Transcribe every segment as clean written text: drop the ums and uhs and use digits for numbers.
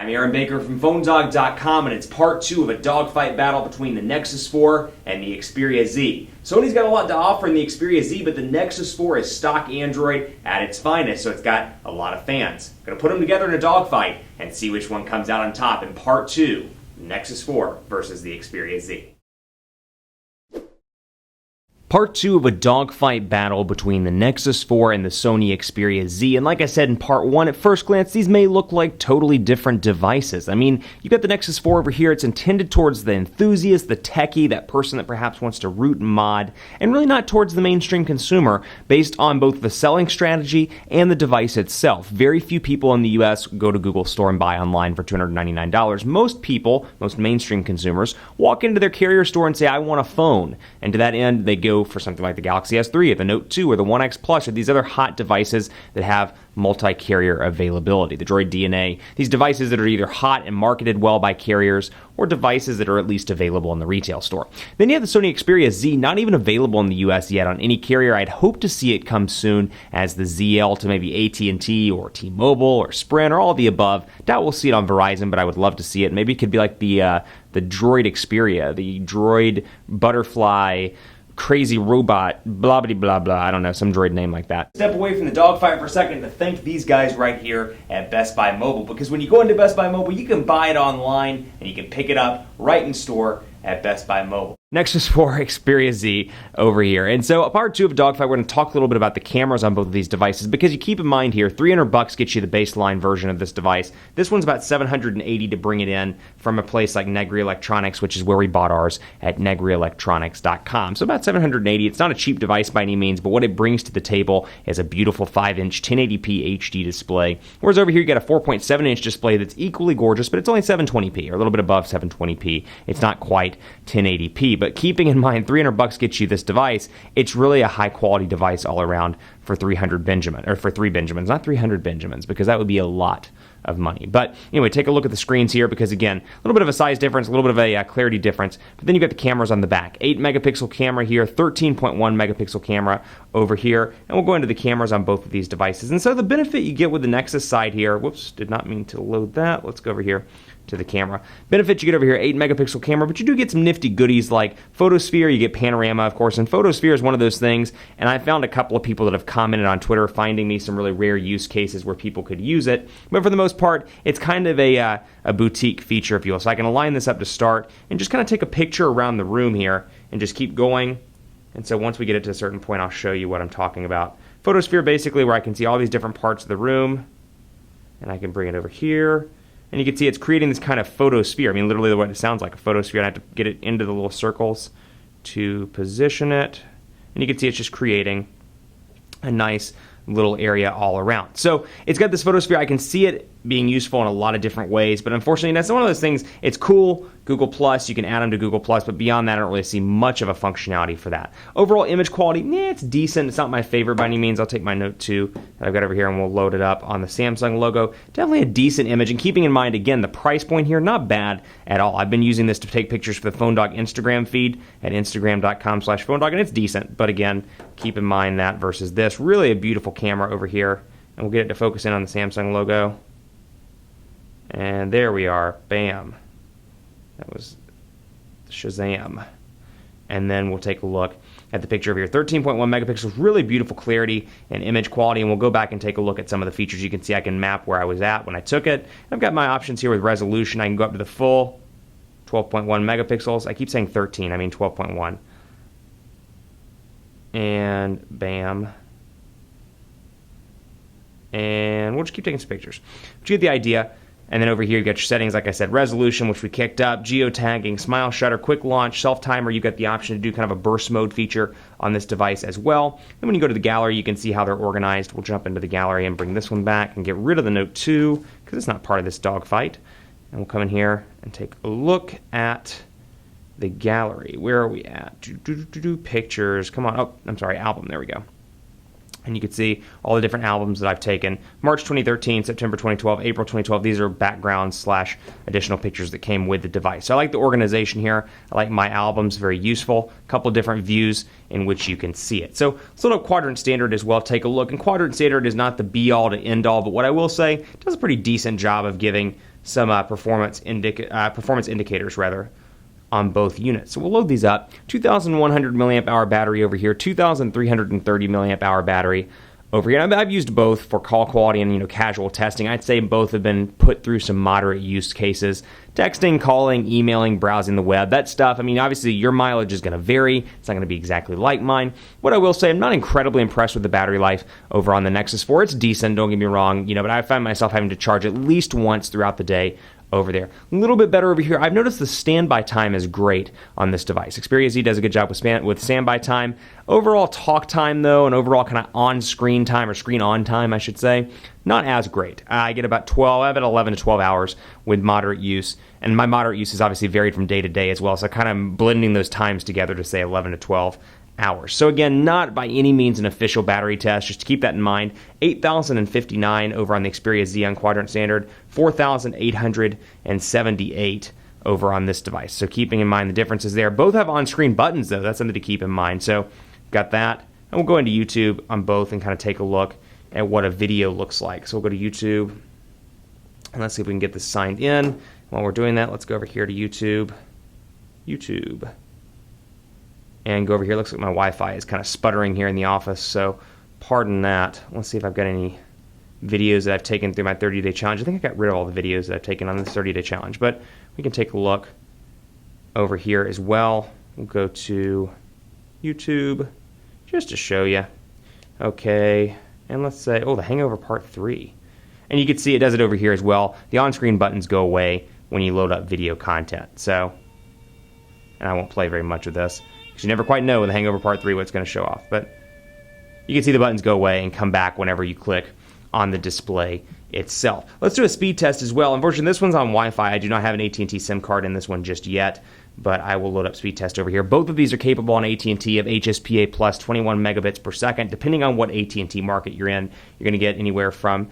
I'm Aaron Baker from PhoneDog.com, and it's part 2 of a dogfight battle between the Nexus 4 and the Xperia Z. Sony's got a lot to offer in the Xperia Z, but the Nexus 4 is stock Android at its finest, so it's got a lot of fans. Gonna put them together in a dogfight and see which one comes out on top in part 2, Nexus 4 versus the Xperia Z. Part 2 of a dogfight battle between the Nexus 4 and the Sony Xperia Z. And like I said in part 1, at first glance, these may look like totally different devices. I mean, you got the Nexus 4 over here. It's intended towards the enthusiast, the techie, that person that perhaps wants to root and mod, and really not towards the mainstream consumer based on both the selling strategy and the device itself. Very few people in the US go to Google Store and buy online for $299. Most people, most mainstream consumers, walk into their carrier store and say, I want a phone. And to that end, they go for something like the Galaxy S3 or the Note 2 or the One X Plus or these other hot devices that have multi-carrier availability. The Droid DNA, these devices that are either hot and marketed well by carriers or devices that are at least available in the retail store. Then you have the Sony Xperia Z, not even available in the US yet on any carrier. I'd hope to see it come soon as the ZL to maybe AT&T or T-Mobile or Sprint or all of the above. Doubt we'll see it on Verizon, but I would love to see it. Maybe it could be like the Droid Xperia, the Droid Butterfly crazy robot, blah, blah, blah, blah. I don't know, some droid name like that. Step away from the dogfight for a second to thank these guys right here at Best Buy Mobile, because when you go into Best Buy Mobile, you can buy it online and you can pick it up right in store at Best Buy Mobile. Nexus 4 Xperia Z over here. And so part 2 of Dogfight, we're going to talk a little bit about the cameras on both of these devices, because you keep in mind here, $300 gets you the baseline version of this device. This one's about $780 to bring it in from a place like Negri Electronics, which is where we bought ours at negrielectronics.com. So about $780. It's not a cheap device by any means, but what it brings to the table is a beautiful 5-inch 1080p HD display. Whereas over here you got a 4.7-inch display that's equally gorgeous, but it's only 720p, or a little bit above 720p. It's not quite 1080p. But keeping in mind, $300 gets you this device. It's really a high-quality device all around for 300 Benjamin, or for 3 Benjamins, not 300 Benjamins, because that would be a lot of money. But anyway, take a look at the screens here, because again, a little bit of a size difference, a little bit of a clarity difference, but then you've got the cameras on the back. 8 megapixel camera here, 13.1 megapixel camera over here, and we'll go into the cameras on both of these devices. And so the benefit you get with the Nexus side here, whoops, did not mean to load that. Let's go over here to the camera. Benefit you get over here, 8 megapixel camera, but you do get some nifty goodies like Photosphere, you get panorama, of course, and Photosphere is one of those things, and I found a couple of people that have commented on Twitter finding me some really rare use cases where people could use it, but for the most part, it's kind of a boutique feature, if you will. So I can align this up to start and just kind of take a picture around the room here and just keep going, and so once we get it to a certain point, I'll show you what I'm talking about. Photosphere, basically, where I can see all these different parts of the room, and I can bring it over here. And you can see it's creating this kind of photosphere. I mean, literally what it sounds like, a photosphere. And I have to get it into the little circles to position it. And you can see it's just creating a nice little area all around. So it's got this photosphere. I can see it being useful in a lot of different ways, but unfortunately that's one of those things. It's cool, Google Plus, you can add them to Google Plus, but beyond that I don't really see much of a functionality for that. Overall image quality, it's decent. It's not my favorite by any means. I'll take my Note 2 that I've got over here and we'll load it up on the Samsung logo. Definitely a decent image, and keeping in mind, again, the price point here, not bad at all. I've been using this to take pictures for the PhoneDog Instagram feed at instagram.com/PhoneDog, and it's decent, but again, keep in mind that versus this. Really a beautiful camera over here, and we'll get it to focus in on the Samsung logo. And there we are, bam. That was Shazam. And then we'll take a look at the picture over here. 13.1 megapixels, really beautiful clarity and image quality, and we'll go back and take a look at some of the features. You can see I can map where I was at when I took it. I've got my options here with resolution. I can go up to the full 12.1 megapixels. I keep saying 13, I mean 12.1. And bam. And we'll just keep taking some pictures. But you get the idea. And then over here you got your settings, like I said, resolution, which we kicked up, geotagging, smile shutter, quick launch, self-timer. You got the option to do kind of a burst mode feature on this device as well. And when you go to the gallery, you can see how they're organized. We'll jump into the gallery and bring this one back and get rid of the Note 2 because it's not part of this dogfight. And we'll come in here and take a look at the gallery. Where are we at? Pictures. Come on. Oh, I'm sorry, album. There we go. And you can see all the different albums that I've taken. March 2013, September 2012, April 2012. These are backgrounds / additional pictures that came with the device. So I like the organization here. I like my albums, very useful. A couple of different views in which you can see it. So let's load up quadrant standard as well. Take a look. And quadrant standard is not the be-all to end-all, but what I will say, it does a pretty decent job of giving some performance indicators on both units. So we'll load these up. 2,100 milliamp hour battery over here, 2,330 milliamp hour battery over here. I've used both for call quality and casual testing. I'd say both have been put through some moderate use cases. Texting, calling, emailing, browsing the web, that stuff. I mean, obviously your mileage is going to vary. It's not going to be exactly like mine. What I will say, I'm not incredibly impressed with the battery life over on the Nexus 4. It's decent, don't get me wrong, but I find myself having to charge at least once throughout the day over there. A little bit better over here. I've noticed the standby time is great on this device. Xperia Z does a good job with standby time. Overall talk time, though, and overall kind of on-screen time, or screen-on time, I should say, not as great. I get about 11 to 12 hours with moderate use, and my moderate use is obviously varied from day to day as well, so kind of blending those times together to say 11 to 12 hours. So again, not by any means an official battery test, just to keep that in mind. 8,059 over on the Xperia Z on quadrant standard, 4,878 over on this device. So keeping in mind the differences there. Both have on-screen buttons though, that's something to keep in mind. So got that, and we'll go into YouTube on both and kind of take a look at what a video looks like. So we'll go to YouTube, and let's see if we can get this signed in. While we're doing that, let's go over here to YouTube, and go over here. Looks like my Wi-Fi is kind of sputtering here in the office, so pardon that. Let's see if I've got any videos that I've taken through my 30-day challenge. I think I got rid of all the videos that I've taken on this 30-day challenge, but we can take a look over here as well. We'll go to YouTube just to show you. Okay, and let's say, the Hangover Part 3. And you can see it does it over here as well. The on-screen buttons go away when you load up video content. So, and I won't play very much of this, because you never quite know with the Hangover Part 3 what it's going to show off. But you can see the buttons go away and come back whenever you click on the display itself. Let's do a speed test as well. Unfortunately, this one's on Wi-Fi. I do not have an AT&T SIM card in this one just yet, but I will load up speed test over here. Both of these are capable on AT&T of HSPA plus 21 megabits per second. Depending on what AT&T market you're in, you're going to get anywhere from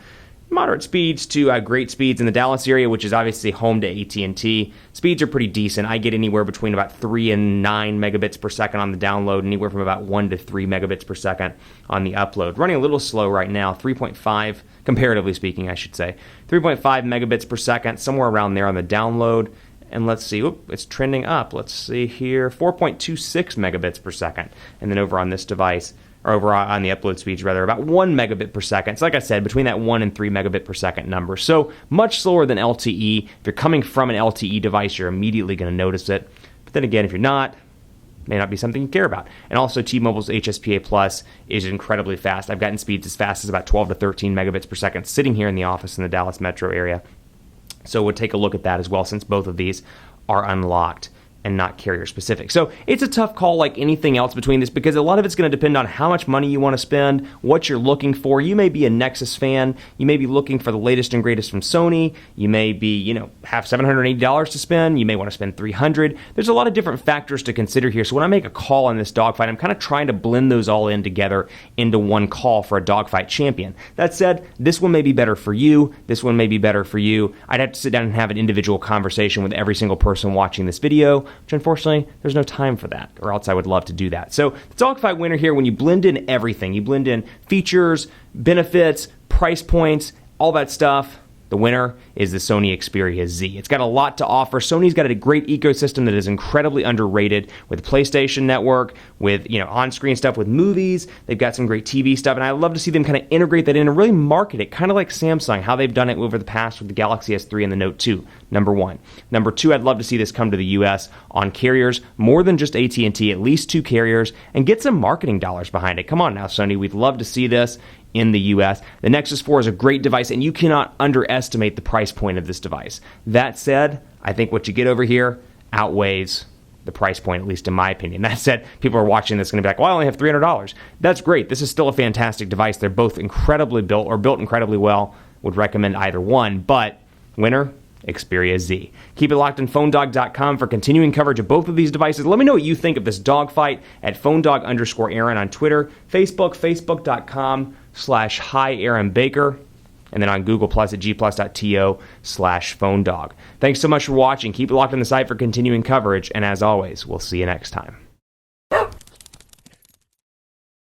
moderate speeds to great speeds. In the Dallas area, which is obviously home to AT&T, speeds are pretty decent. I get anywhere between about 3 and 9 megabits per second on the download, anywhere from about 1 to 3 megabits per second on the upload. Running a little slow right now, 3.5, comparatively speaking, I should say. 3.5 megabits per second, somewhere around there on the download. And let's see, it's trending up. Let's see here, 4.26 megabits per second. And then over on this device, or over on the upload speeds rather, about 1 megabit per second. So like I said, between that 1 and 3 megabit per second number. So much slower than LTE. If you're coming from an LTE device, you're immediately going to notice it. But then again, if you're not, it may not be something you care about. And also T-Mobile's HSPA Plus is incredibly fast. I've gotten speeds as fast as about 12 to 13 megabits per second sitting here in the office in the Dallas metro area. So we'll take a look at that as well, since both of these are unlocked and not carrier specific. So it's a tough call like anything else between this, because a lot of it's going to depend on how much money you want to spend, what you're looking for. You may be a Nexus fan. You may be looking for the latest and greatest from Sony. You may be, have $780 to spend. You may want to spend $300. There's a lot of different factors to consider here. So when I make a call on this dogfight, I'm kind of trying to blend those all in together into one call for a dogfight champion. That said, this one may be better for you. This one may be better for you. I'd have to sit down and have an individual conversation with every single person watching this video, which unfortunately, there's no time for that, or else I would love to do that. So the dogfight winner here, when you blend in everything, you blend in features, benefits, price points, all that stuff, the winner is the Sony Xperia Z. It's got a lot to offer. Sony's got a great ecosystem that is incredibly underrated, with PlayStation Network, with on-screen stuff, with movies. They've got some great TV stuff, and I love to see them kind of integrate that in and really market it, kind of like Samsung, how they've done it over the past with the Galaxy S3 and the Note 2, number one. Number two, I'd love to see this come to the U.S. on carriers, more than just AT&T, at least 2 carriers, and get some marketing dollars behind it. Come on now, Sony, we'd love to see this in the US. The Nexus 4 is a great device, and you cannot underestimate the price point of this device. That said, I think what you get over here outweighs the price point, at least in my opinion. That said, people are watching this going to be like, well, I only have $300. That's great. This is still a fantastic device. They're both incredibly built, or built incredibly well. Would recommend either one, but winner, Xperia Z. Keep it locked on PhoneDog.com for continuing coverage of both of these devices. Let me know what you think of this dogfight at PhoneDog_Aaron on Twitter, Facebook, Facebook.com/HiAaronBaker, and then on Google Plus at gplus.to/PhoneDog. Thanks so much for watching. Keep it locked on the site for continuing coverage, and as always, we'll see you next time.